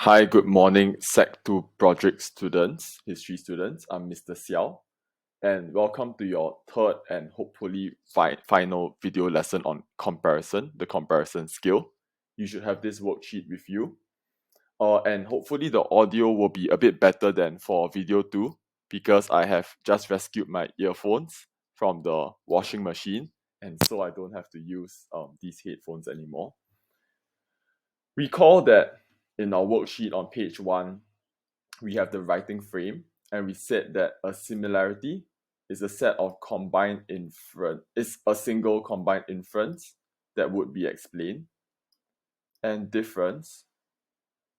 Hi, good morning, Sec 2 Broadrick students, history students. I'm Mr. Seow, and welcome to your third and hopefully final video lesson on comparison, the comparison skill. You should have this worksheet with you. And hopefully the audio will be a bit better than for video 2 because I have just rescued my earphones from the washing machine, and so I don't have to use these headphones anymore. Recall that in our worksheet on page 1, we have the writing frame, and we said that a similarity is a set of combined inference, is a single combined inference that would be explained, and difference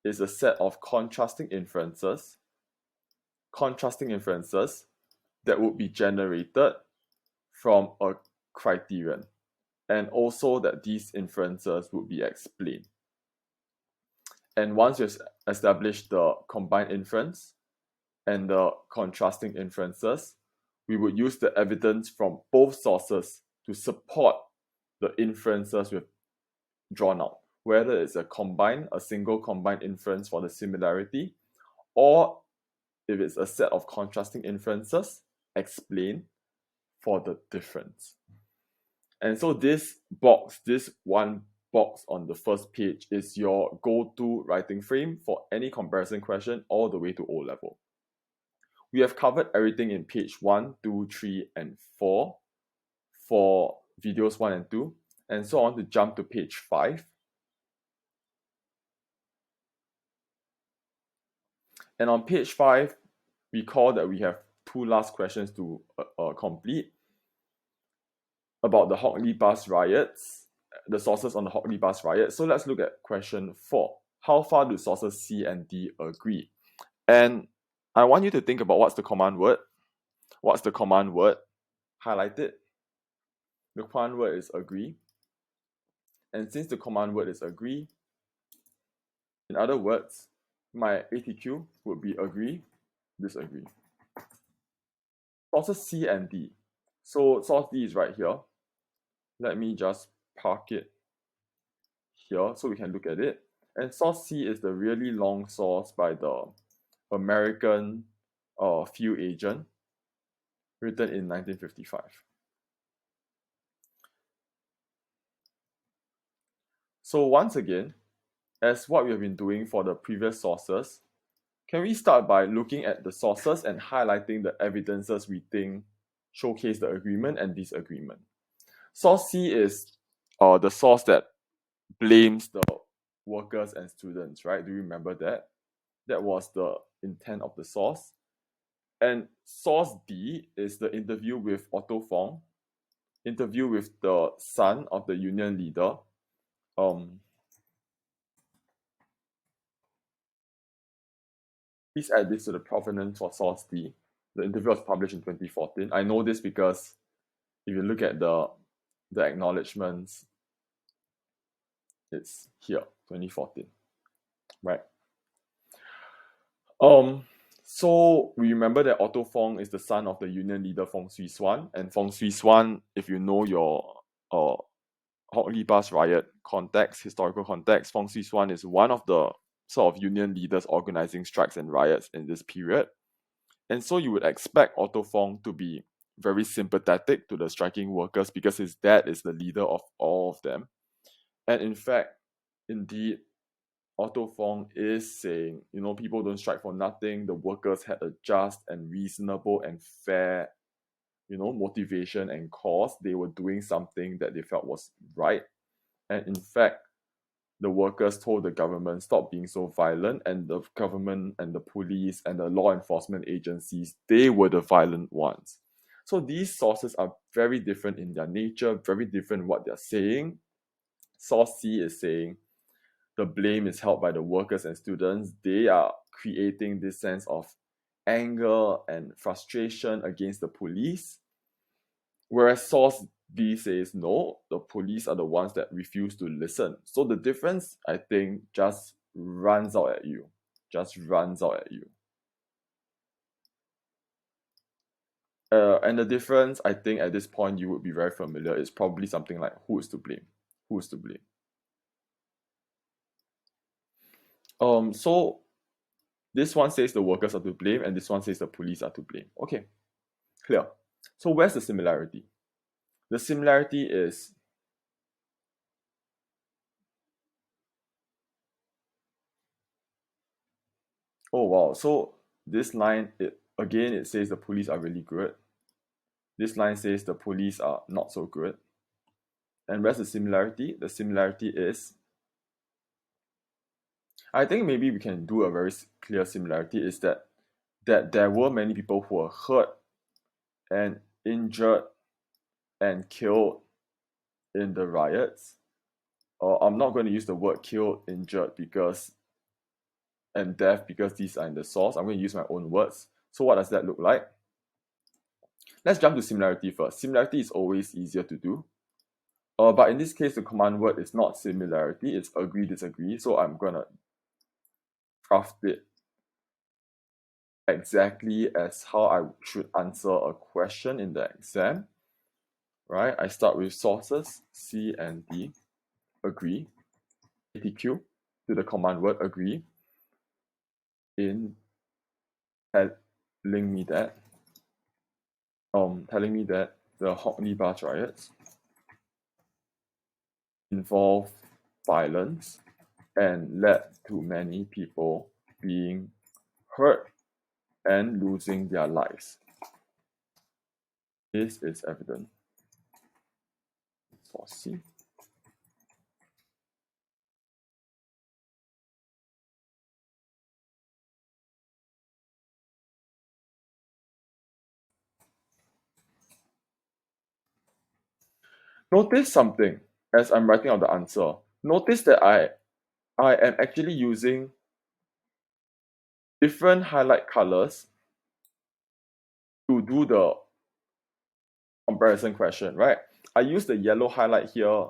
is a set of contrasting inferences that would be generated from a criterion, and also that these inferences would be explained. And once you've established the combined inference and the contrasting inferences, we would use the evidence from both sources to support the inferences we've drawn out, whether it's a single combined inference for the similarity, or if it's a set of contrasting inferences, explain for the difference. And so this one box on the first page is your go-to writing frame for any comparison question all the way to O level. We have covered everything in page 1, 2, 3, and 4 for videos 1 and 2. And so I want to jump to page 5. And on page 5, recall that we have 2 last questions to complete about the Hockley bus riots, the sources on the Hockley bus riot. So let's look at question 4. How far do sources C and D agree? And I want you to think about what's the command word. What's the command word? Highlight it. The command word is agree. And since the command word is agree, in other words, my ATQ would be agree, disagree. Sources C and D. So source D is right here. Let me just park it here so we can look at it. And source C is the really long source by the American field agent, written in 1955. So once again, as what we have been doing for the previous sources, can we start by looking at the sources and highlighting the evidences we think showcase the agreement and disagreement? Source C is the source that blames the workers and students, right? Do you remember that? That was the intent of the source. And source D is the interview with Otto Fong, interview with the son of the union leader. Please add this to the provenance for source D. The interview was published in 2014. I know this because if you look at the acknowledgements, it's here, 2014, right? So we remember that Otto Fong is the son of the union leader Fong Swee-Swan, and Fong Swee-Swan, if you know your Hockley bus riot context, historical context, Fong Swee-Swan is one of the sort of union leaders organizing strikes and riots in this period. And so you would expect Otto Fong to be very sympathetic to the striking workers because his dad is the leader of all of them. And in fact, indeed, Otto Fong is saying, people don't strike for nothing. The workers had a just and reasonable and fair, motivation and cause. They were doing something that they felt was right. And in fact, the workers told the government, stop being so violent, and the government and the police and the law enforcement agencies, they were the violent ones. So these sources are very different in their nature, very different in what they're saying. Source C is saying the blame is held by the workers and students. They are creating this sense of anger and frustration against the police. Whereas source D says, no, the police are the ones that refuse to listen. So the difference, I think, just runs out at you. And the difference, I think, at this point, you would be very familiar. It's probably something like, who is to blame? So this one says the workers are to blame, and this one says the police are to blame. Okay, clear. So where's the similarity? The similarity is oh wow. So this line it says the police are really good. This line says the police are not so good. And where's the similarity? The similarity is I think maybe we can do a very clear similarity is that there were many people who were hurt and injured and killed in the riots. I'm not going to use the word killed, injured because and death because these are in the source. I'm going to use my own words. So what does that look like? Let's jump to similarity first. Similarity is always easier to do. But in this case, the command word is not similarity, it's agree, disagree. So I'm going to craft it exactly as how I should answer a question in the exam. Right? I start with sources, C and D, agree, ATQ to the command word agree in telling me that the Hockney bus riots involved violence and led to many people being hurt and losing their lives. This is evident for C. Notice something as I'm writing out the answer. Notice that I am actually using different highlight colors to do the comparison question, right? I use the yellow highlight here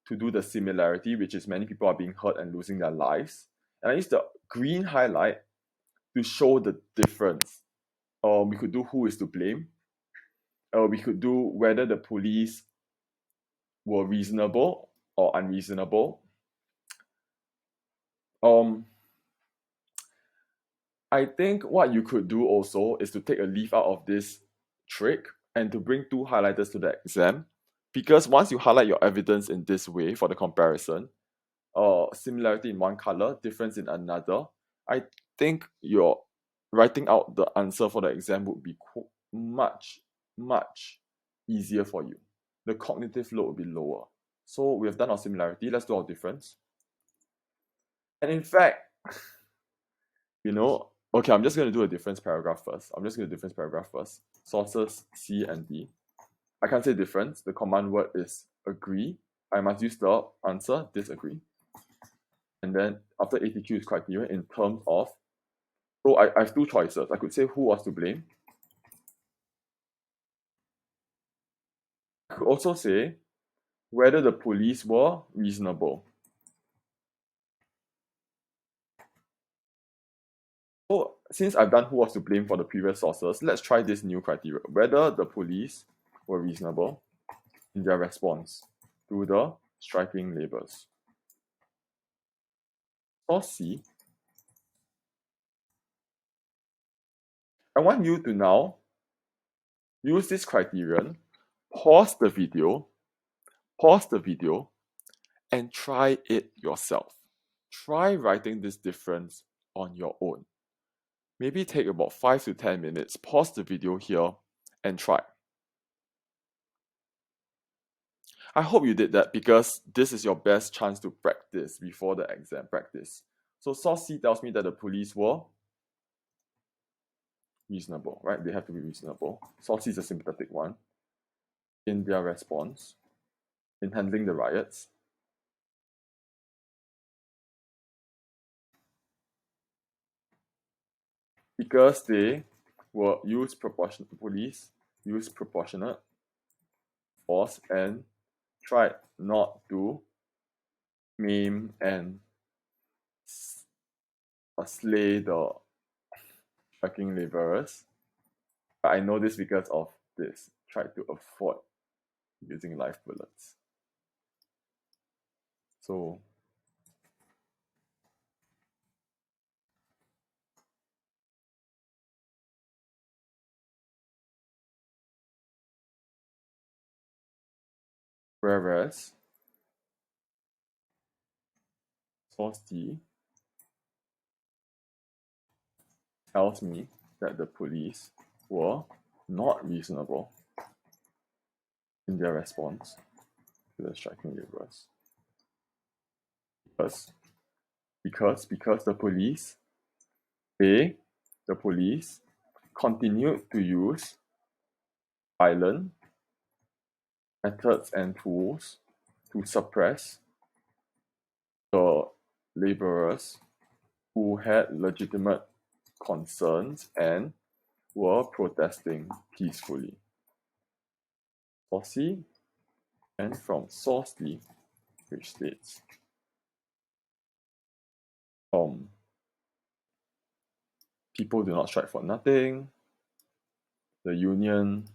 to do the similarity, which is many people are being hurt and losing their lives. And I use the green highlight to show the difference. We could do who is to blame. We could do whether the police were reasonable or unreasonable. I think what you could do also is to take a leaf out of this trick and to bring two highlighters to the exam, because once you highlight your evidence in this way for the comparison, similarity in one color, difference in another, I think your writing out the answer for the exam would be much easier for you. The cognitive load will be lower. So we have done our similarity. Let's do our difference. And in fact, okay, I'm just going to do a difference paragraph first. Sources C and D. I can't say difference. The command word is agree. I must use the answer disagree. And then after ATQ is criteria in terms of, so I have two choices. I could say who was to blame. I could also say whether the police were reasonable. So since I've done who was to blame for the previous sources, let's try this new criteria. Whether the police were reasonable in their response to the striking labours. Source C. I want you to now use this criterion, pause the video, and try it yourself. Try writing this difference on your own. Maybe take about 5 to 10 minutes, pause the video here, and try. I hope you did that because this is your best chance to practice before the exam practice. So source C tells me that the police were reasonable, right? They have to be reasonable. Source C is a sympathetic one in their response, in handling the riots. Because they will use police use proportionate force and tried not to maim and slay the striking laborers. But I know this because of this. Tried to avoid using live bullets. So whereas source D tells me that the police were not reasonable in their response to the striking labourers. Because the police continued to use violent methods and tools to suppress the labourers who had legitimate concerns and were protesting peacefully. Source C, and from source D, which states people do not strike for nothing. The union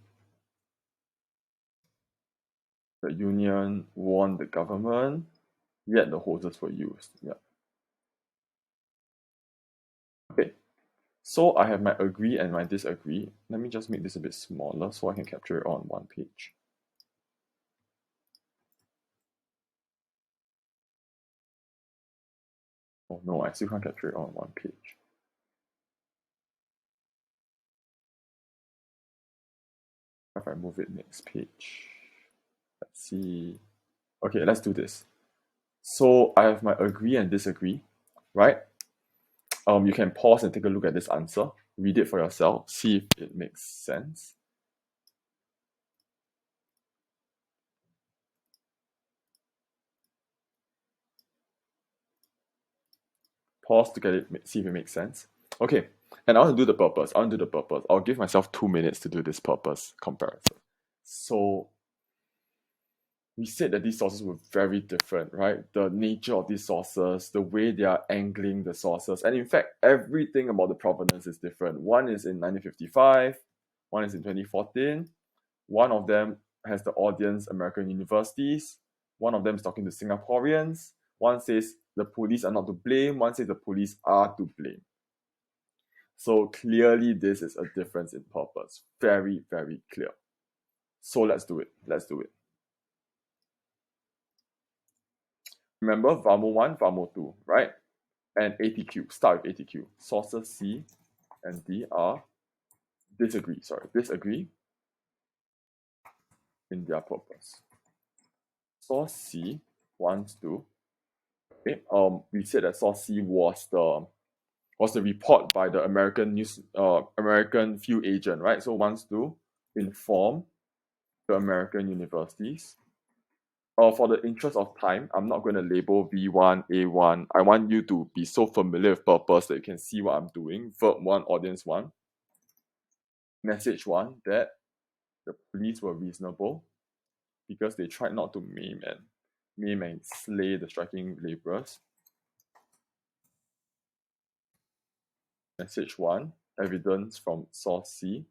warned the government, yet the hoses were used. Yeah. Okay. So I have my agree and my disagree. Let me just make this a bit smaller so I can capture it on one page. Oh no, I still can't capture it on one page. If I move it next page. Let's see. Okay, let's do this. So I have my agree and disagree, right? You can pause and take a look at this answer. Read it for yourself. See if it makes sense. Pause to get it, see if it makes sense. Okay, and I want to do the purpose. I'll give myself 2 minutes to do this purpose comparison. So we said that these sources were very different, right? The nature of these sources, the way they are angling the sources, and in fact, everything about the provenance is different. One is in 1955, one is in 2014. One of them has the audience American universities. One of them is talking to Singaporeans. One says the police are not to blame. One says the police are to blame. So clearly, this is a difference in purpose. Very, very clear. So let's do it. Remember VAMO 1, VAMO 2, right? And ATQ. Start with ATQ. Sources C and D are disagree in their purpose. Source C wants to. Okay. We said that source C was the report by the American field agent, right? So wants to inform the American universities. For the interest of time, I'm not going to label V1, A1. I want you to be so familiar with purpose that you can see what I'm doing. Verb 1, audience 1. Message 1, that the police were reasonable because they tried not to maim and slay the striking laborers. Message 1, evidence from source C.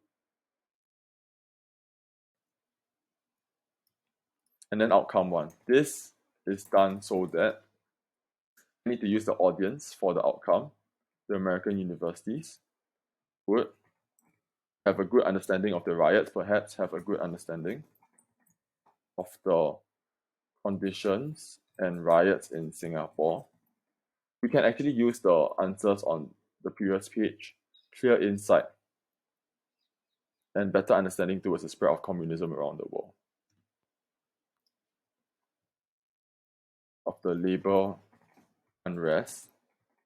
And then outcome 1. This is done so that I need to use the audience for the outcome. The American universities would have a good understanding of the riots, perhaps have a good understanding of the conditions and riots in Singapore. We can actually use the answers on the previous page. Clear insight and better understanding towards the spread of communism around the world. Of the labor unrest,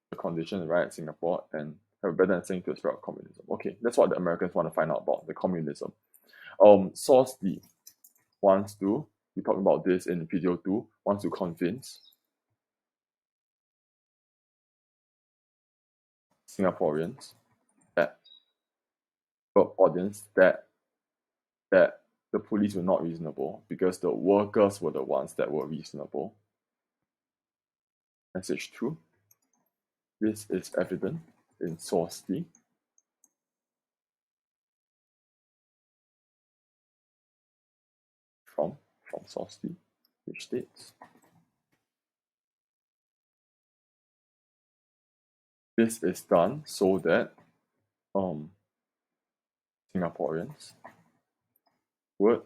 the conditions and riots in Singapore, and have a better understanding to the spread of communism. Okay, that's what the Americans want to find out about, the communism. Source D wants to, we talked about this in video 2, wants to convince Singaporeans that the audience that the police were not reasonable because the workers were the ones that were reasonable. Message 2. This is evident in source D. From source D, which states this is done so that Singaporeans would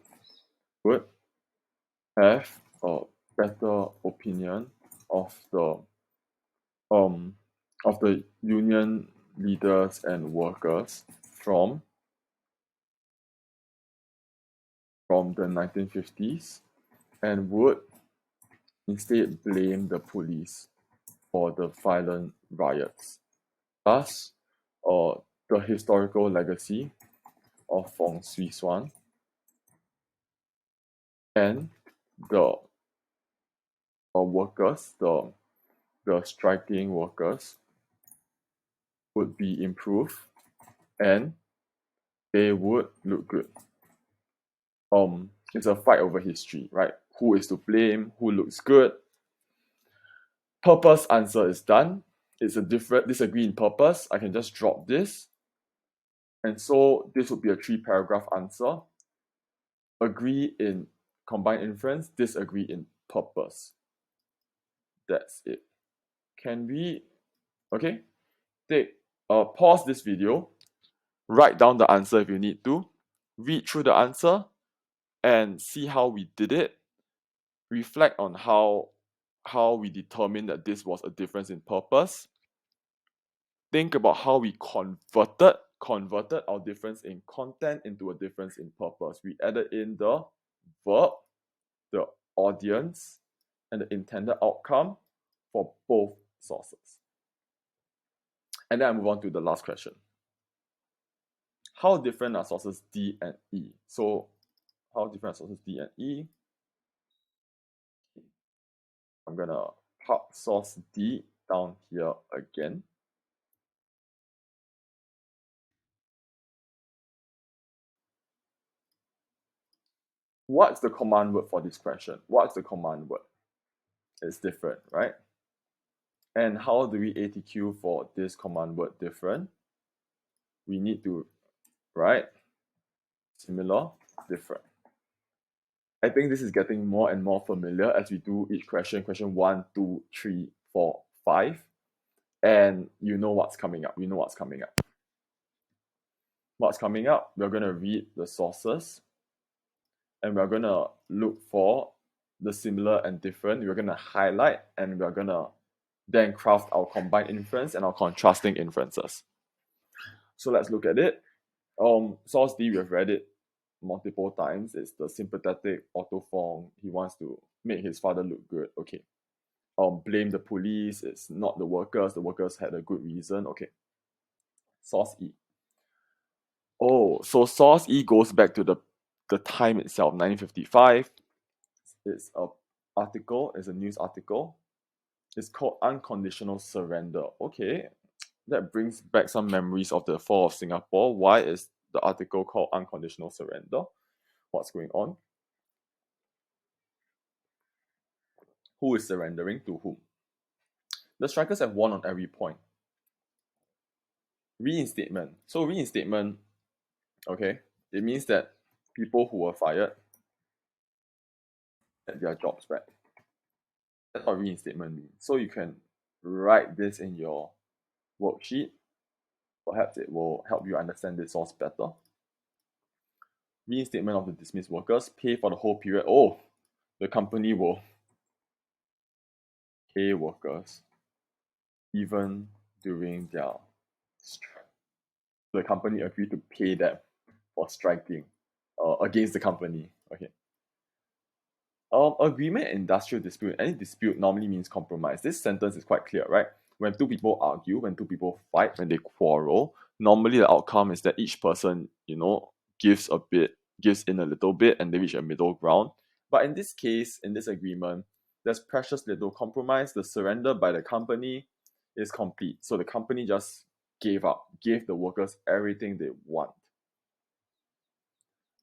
have a better opinion um of the union leaders and workers from the 1950s and would instead blame the police for the violent riots. Thus, the historical legacy of Fong Swee-suan and the workers, the striking workers, would be improved and they would look good. It's a fight over history, right? Who is to blame? Who looks good? Purpose answer is done. It's a different disagree in purpose. I can just drop this. And so this would be a 3-paragraph answer. Agree in combined inference, disagree in purpose. That's it. Can we, okay, pause this video, write down the answer if you need to, read through the answer, and see how we did it. Reflect on how we determined that this was a difference in purpose. Think about how we converted our difference in content into a difference in purpose. We added in the verb, the audience, and the intended outcome for both sources. And then I move on to the last question. How different are sources D and E? So, how different are sources D and E? I'm gonna pop source D down here again. What's the command word for this question? What's the command word? It's different, right? And how do we ATQ for this command word different? We need to write similar, different. I think this is getting more and more familiar as we do each question 1, 2, 3, 4, 5. And you know what's coming up. What's coming up, we're going to read the sources and we're going to look for the similar and different. We're going to highlight and we're going to then craft our combined inference and our contrasting inferences. So let's look at it. Source D, we have read it multiple times. It's the sympathetic Otto Fong. He wants to make his father look good. Okay. Blame the police. It's not the workers. The workers had a good reason. Okay. Source E. Oh, so source E goes back to the time itself, 1955. It's a article. It's a news article. It's called Unconditional Surrender. Okay. That brings back some memories of the fall of Singapore. Why is the article called Unconditional Surrender? What's going on? Who is surrendering to whom? The strikers have won on every point. Reinstatement. So reinstatement, okay, it means that people who were fired get their jobs back. That's what reinstatement means. So you can write this in your worksheet. Perhaps it will help you understand this source better. Reinstatement of the dismissed workers, pay for the whole period. Oh, the company will pay workers even during their strike. The company agreed to pay them for striking against the company. Okay. Agreement, industrial dispute. Any dispute normally means compromise. This sentence is quite clear, right? When two people argue, when two people fight, when they quarrel, normally the outcome is that each person, gives in a little bit, and they reach a middle ground. But in this case, in this agreement, there's precious little compromise. The surrender by the company is complete. So the company just gave the workers everything they want.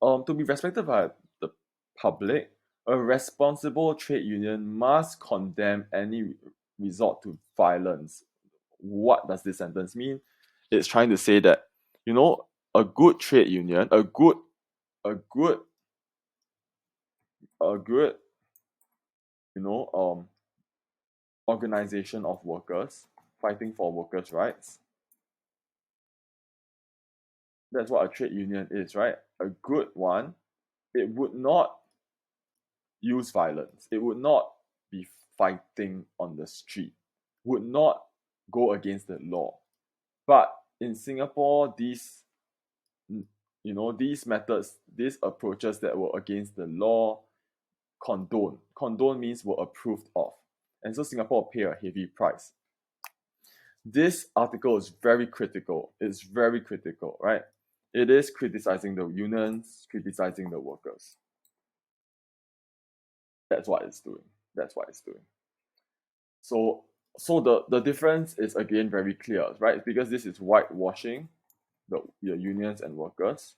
To be respected by the public, a responsible trade union must condemn any resort to violence. What does this sentence mean? It's trying to say that, a good trade union, a good organization of workers fighting for workers' rights. That's what a trade union is, right? A good one. It would not use violence. It would not be fighting on the street, would not go against the law. But in Singapore, these methods, these approaches that were against the law, condone means were approved of, and so Singapore pay a heavy price. This article is very critical. It's very critical, right? It is criticizing the unions, criticizing the workers. That's what it's doing. That's what it's doing. So the difference is again very clear, right? Because this is whitewashing the unions and workers,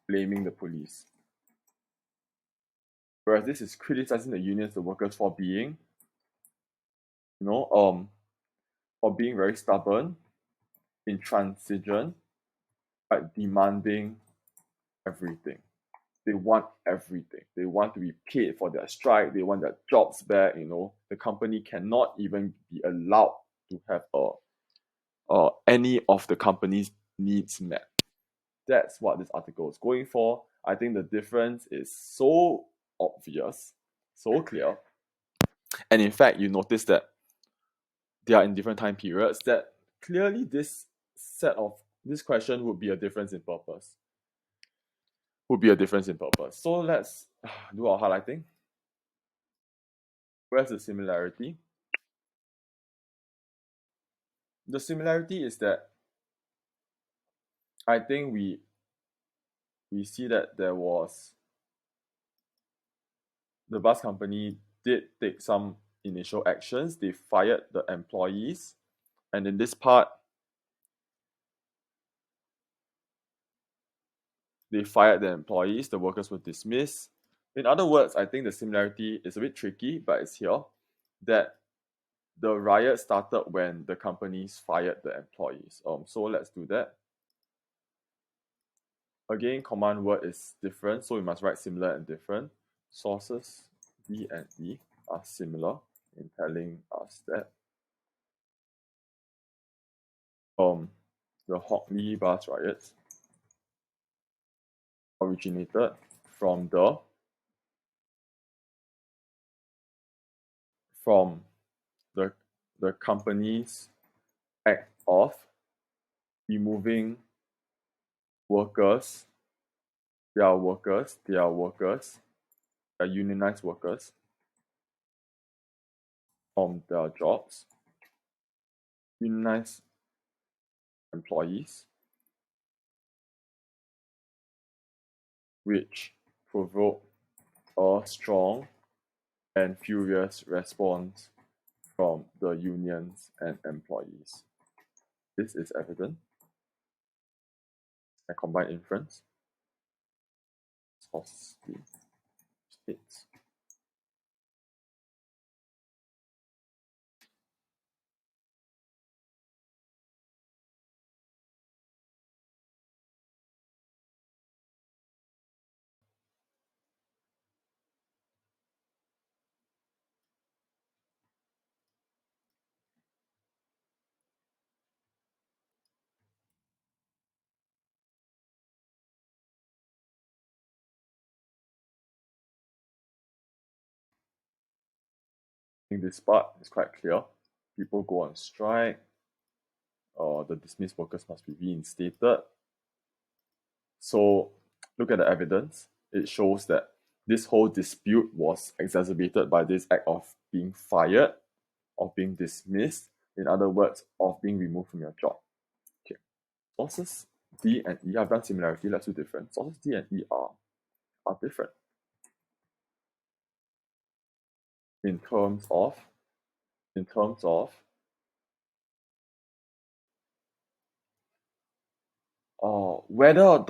blaming the police. Whereas this is criticizing the unions, the workers for being, for being very stubborn, intransigent, but demanding everything. They want everything. They want to be paid for their strike. They want their jobs back. The company cannot even be allowed to have any of the company's needs met. That's what this article is going for. I think the difference is so obvious, so clear. And in fact, you notice that they are in different time periods, that clearly this question would be a difference in purpose. So let's do our highlighting. Where's the similarity? The similarity is that I think we see that the bus company did take some initial actions. They fired the employees, and in this part, they fired the employees. The workers were dismissed. In other words, I think the similarity is a bit tricky, but it's here that the riot started when the companies fired the employees. So let's do that. Again, command word is different, so we must write similar and different. Sources D and E are similar in telling us that the Hock-Lee bus riots originated from the company's act of removing workers, their unionized workers from their jobs, unionized employees, which provoked a strong and furious response from the unions and employees. This is evident. A combined inference. Source states. I think this part is quite clear. People go on strike. The dismissed workers must be reinstated. So look at the evidence. It shows that this whole dispute was exacerbated by this act of being fired, of being dismissed, in other words, of being removed from your job. Okay. Sources D and E, I've done similarity, let's do different. Sources D and E are different in terms of whether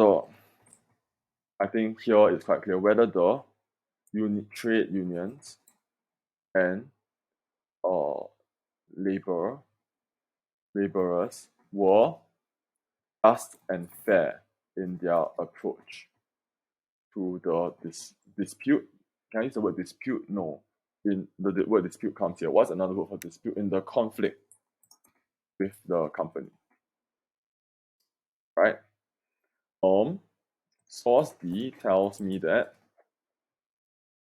I think here it's quite clear whether the trade unions and laborers were just and fair in their approach to the dispute. Can I use the word dispute? No. In the word dispute comes here. What's another word for dispute? In the conflict with the company. Right? Source D tells me that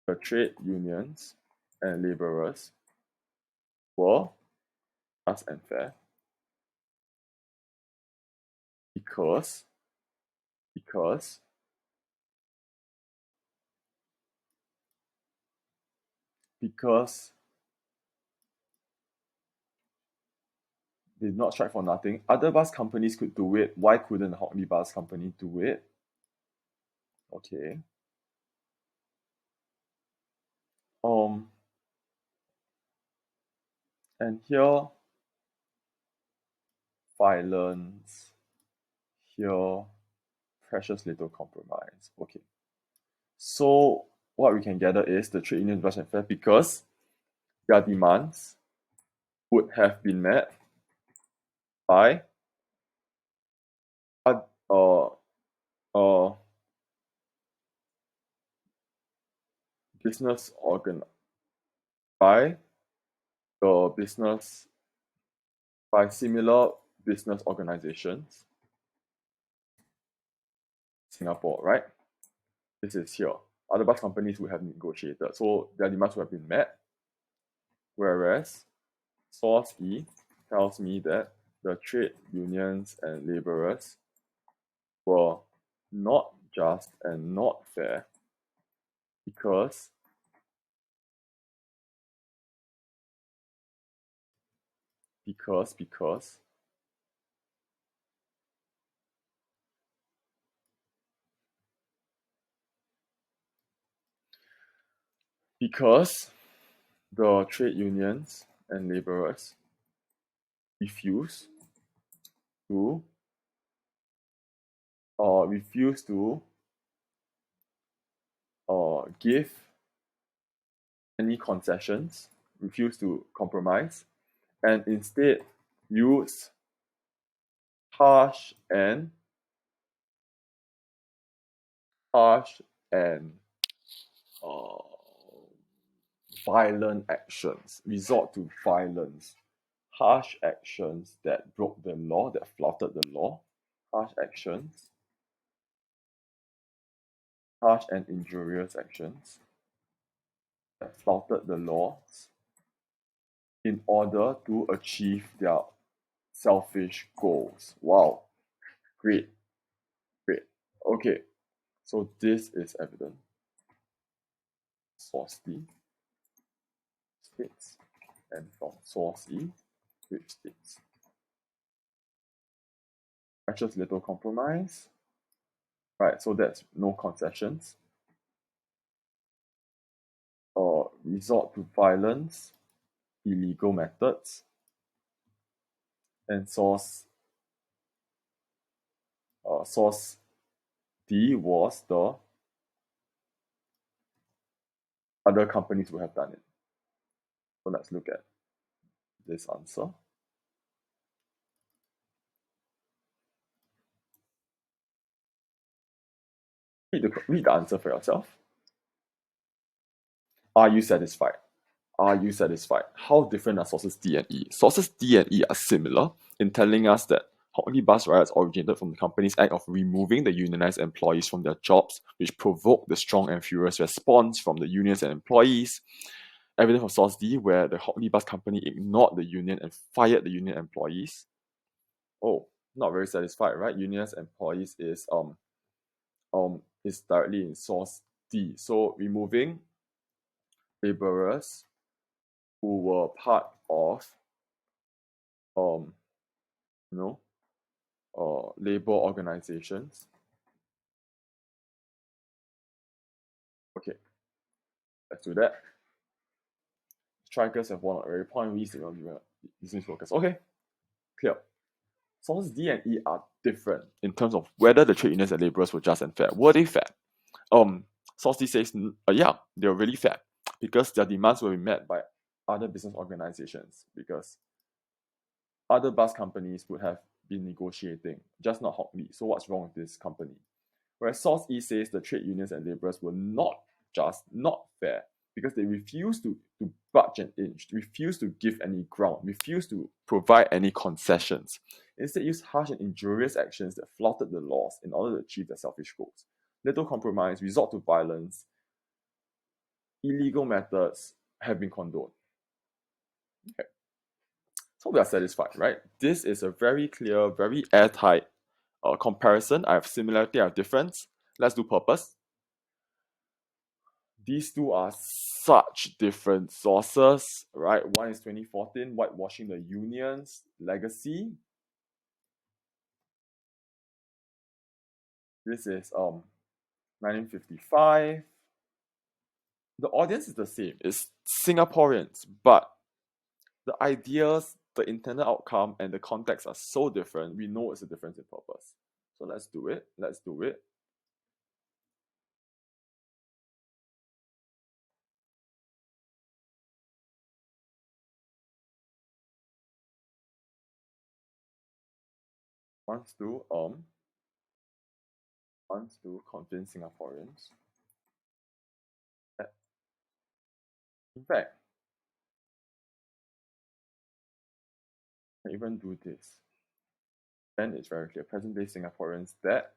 the trade unions and laborers were just and fair because because because they did not strike for nothing. Other bus companies could do it. Why couldn't the Hockney Bus Company do it? Okay. Um, and here violence, here precious little compromise. Okay. So what we can gather is the trade union was unfair because their demands would have been met by uh, uh, uh, business organ by the business by similar business organizations. Singapore, right? This is here. Other bus companies would have negotiated, so their demands would have been met. Whereas source E tells me that the trade unions and laborers were not just and not fair because because because because the trade unions and laborers refuse to refuse to give any concessions, refuse to compromise, and instead use harsh and harsh and uh, violent actions, resort to violence, harsh actions that broke the law, that flouted the law, harsh actions, harsh and injurious actions that flouted the laws in order to achieve their selfish goals. Wow, great, great. Okay, so this is evident. Source D states, and from source E, which states precious little compromise. Right, so that's no concessions. Or resort to violence, illegal methods, and source D was the other companies would have done it. So let's look at this answer. Read the answer for yourself. Are you satisfied? Are you satisfied? How different are sources D and E? Sources D and E are similar in telling us that Hockney bus riots originated from the company's act of removing the unionized employees from their jobs, which provoked the strong and furious response from the unions and employees. Evidence from source D where the Hockney bus company ignored the union and fired the union employees. Oh, not very satisfied, right? Unions employees is directly in source D. So removing laborers who were part of um you know labor organizations. Okay, let's do that. Strikers have won a very point business workers. Okay, clear. Sources D and E are different in terms of whether the trade unions and laborers were just and fair. Were they fair? Source D says, yeah, they were really fair because their demands will be met by other business organizations because other bus companies would have been negotiating, just not Hockney. So what's wrong with this company? Whereas Source E says the trade unions and laborers were not just, not fair because they refused to budge an inch, refused to give any ground, refused to provide any concessions. Instead, used harsh and injurious actions that flouted the laws in order to achieve their selfish goals. Little compromise, resort to violence, illegal methods have been condoned. Okay. So we are satisfied, right? This is a very clear, very airtight comparison. I have similarity, I have difference. Let's do purpose. These two are such different sources, right? One is 2014, whitewashing the union's legacy. This is 1955. The audience is the same. It's Singaporeans, but the ideas, the intended outcome, and the context are so different. We know it's a difference in purpose. So let's do it. Let's do it. Wants to convince Singaporeans that, in fact, I even do this. Then it's very clear. Present-day Singaporeans that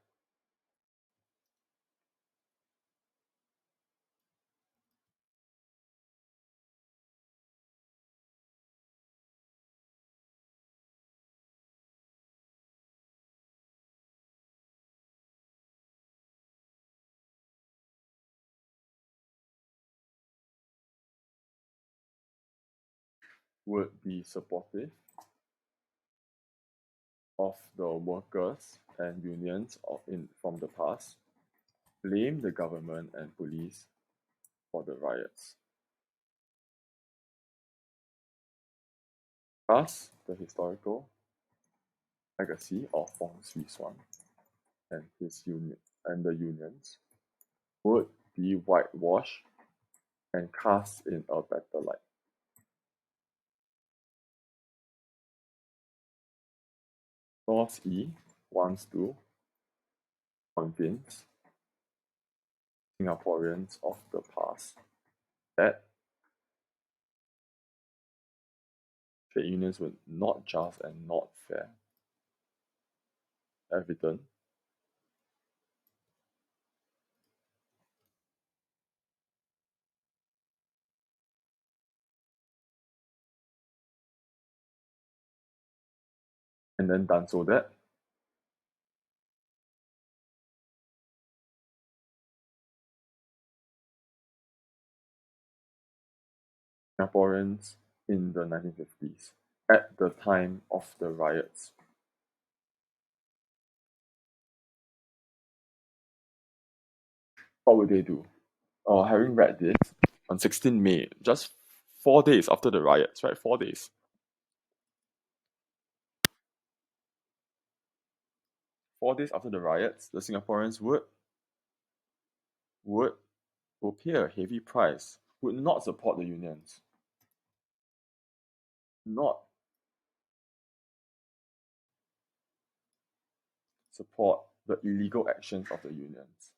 would be supportive of the workers and unions from the past, blame the government and police for the riots. Thus, the historical legacy of Fong Swee-suan and his union and the unions would be whitewashed and cast in a better light. Clause E wants to convince Singaporeans of the past that trade unions were not just and not fair. Evident and then done so that Singaporeans in the 1950s, at the time of the riots, what would they do? Having read this on 16 May, just 4 days after the riots, right? 4 days. 4 days after the riots, the Singaporeans would pay a heavy price, would not support the unions, not support the illegal actions of the unions.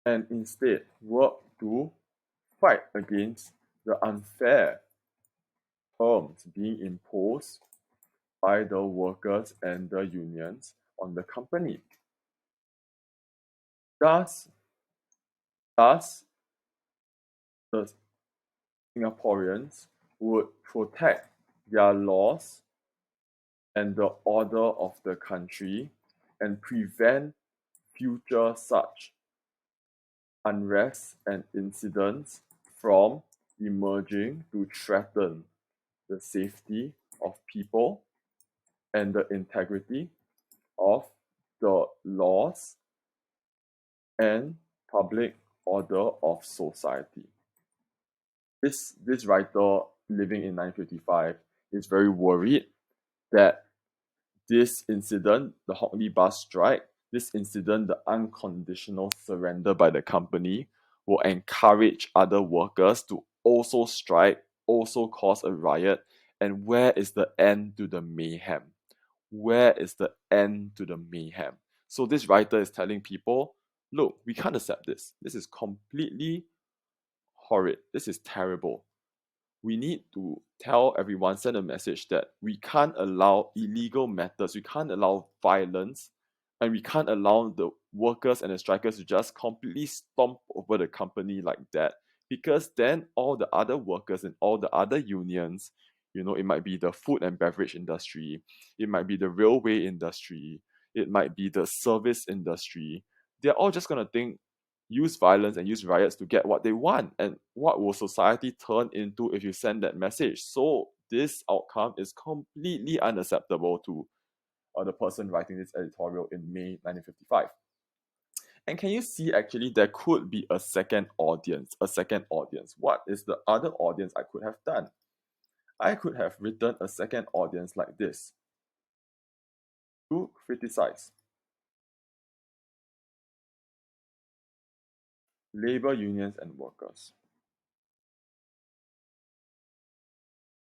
And instead work to fight against the unfair terms being imposed by the workers and the unions on the company. Thus, the Singaporeans would protect their laws and the order of the country and prevent future such unrest and incidents from emerging to threaten the safety of people and the integrity of the laws and public order of society. This writer living in 1955 is very worried that this incident, the Hock Lee bus strike, this incident, the unconditional surrender by the company, will encourage other workers to also strike, also cause a riot. And where is the end to the mayhem? Where is the end to the mayhem? So this writer is telling people, look, we can't accept this. This is completely horrid. This is terrible. We need to tell everyone, send a message that we can't allow illegal methods, we can't allow violence, and we can't allow the workers and the strikers to just completely stomp over the company like that. Because then all the other workers and all the other unions, it might be the food and beverage industry, it might be the railway industry, it might be the service industry, they're all just going to think, use violence and use riots to get what they want. And what will society turn into if you send that message? So this outcome is completely unacceptable to the person writing this editorial in May 1955. And can you see, actually there could be a second audience? What is the other audience I could have done? I could have written a second audience like this to criticize labor unions and workers.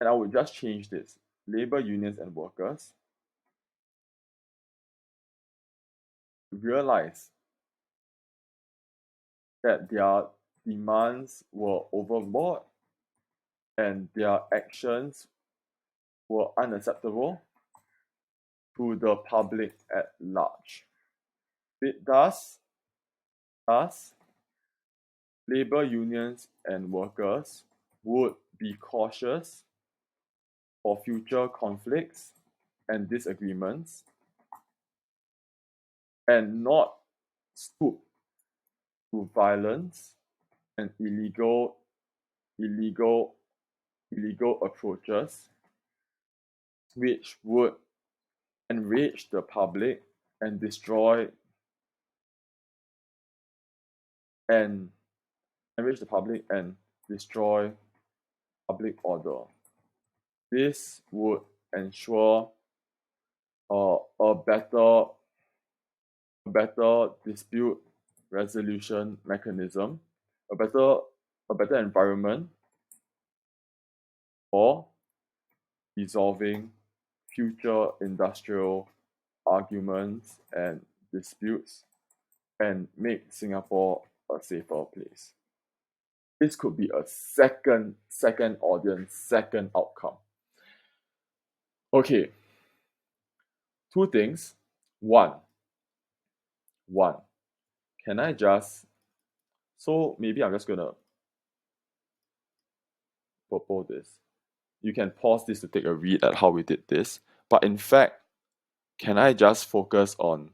And I would just change this: labor unions and workers realize that their demands were overboard and their actions were unacceptable to the public at large. It thus, labor unions and workers would be cautious for future conflicts and disagreements and not stoop to violence and illegal approaches which would enrage the public and destroy public order. This would ensure a better dispute resolution mechanism, a better environment for resolving future industrial arguments and disputes, and make Singapore a safer place. This could be a second audience, second outcome. Okay, two things. One, can I just, so maybe I'm just gonna propose this. You can pause this to take a read at how we did this, but in fact, can I just focus on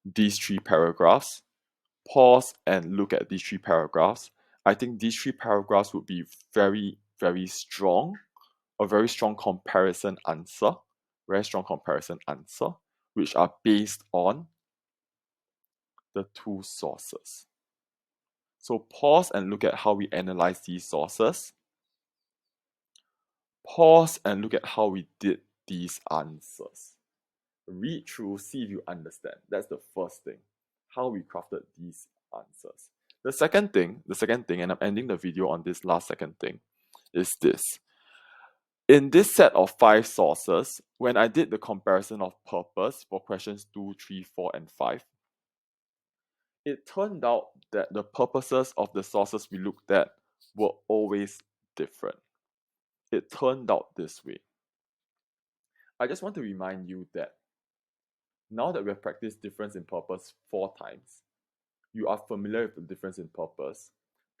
these three paragraphs? Pause and look at these three paragraphs. I think these three paragraphs would be very, very strong, a very strong comparison answer, which are based on the two sources. So pause and look at how we analyze these sources. Pause and look at how we did these answers. Read through, see if you understand. That's the first thing, how we crafted these answers. The second thing, and I'm ending the video on this last second thing, is this. In this set of 5 sources, when I did the comparison of purpose for questions 2, 3, 4, and 5, it turned out that the purposes of the sources we looked at were always different. It turned out this way. I just want to remind you that now that we have practiced difference in purpose 4 times, you are familiar with the difference in purpose.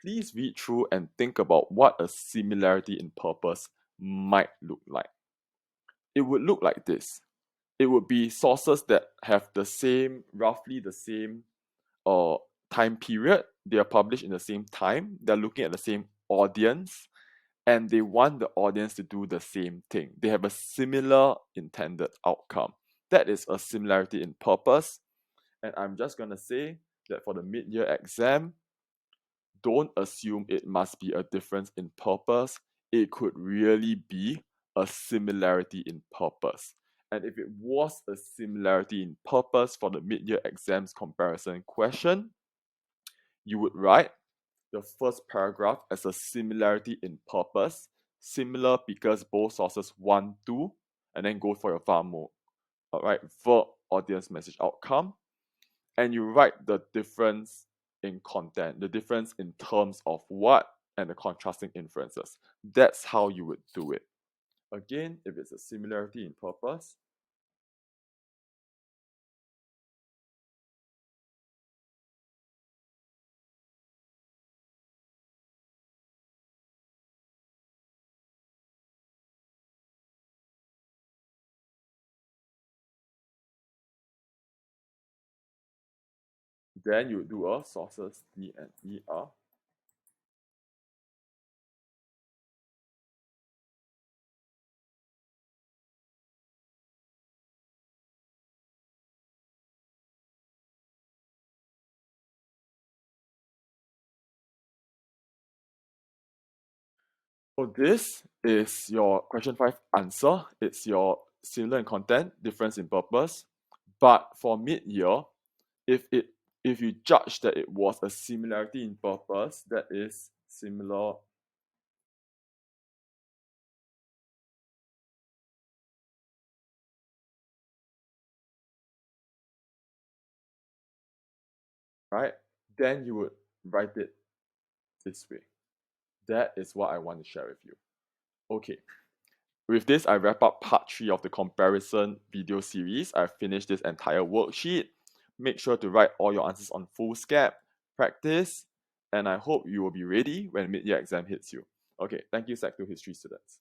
Please read through and think about what a similarity in purpose might look like. It would look like this. It would be sources that have roughly the same time period. They are published in the same time. They're looking at the same audience, and they want the audience to do the same thing. They have a similar intended outcome. That is a similarity in purpose. And I'm just going to say that for the mid-year exam, don't assume it must be a difference in purpose. It could really be a similarity in purpose. And if it was a similarity in purpose for the mid-year exams comparison question, you would write the first paragraph as a similarity in purpose, similar because both sources want to, and then go for your VAR mode. Alright, verb, audience, message, outcome. And you write the difference in content, the difference in terms of what, and the contrasting inferences. That's how you would do it. Again, if it's a similarity in purpose, then you do a sources D and E are. So this is your question 5 answer. It's your similar in content, difference in purpose. But for mid-year, if you judge that it was a similarity in purpose, that is similar, right? Then you would write it this way. That is what I want to share with you. Okay. With this, I wrap up part 3 of the comparison video series. I've finished this entire worksheet. Make sure to write all your answers on foolscap, practice, and I hope you will be ready when mid-year exam hits you. Okay, thank you, Sec 2 History students.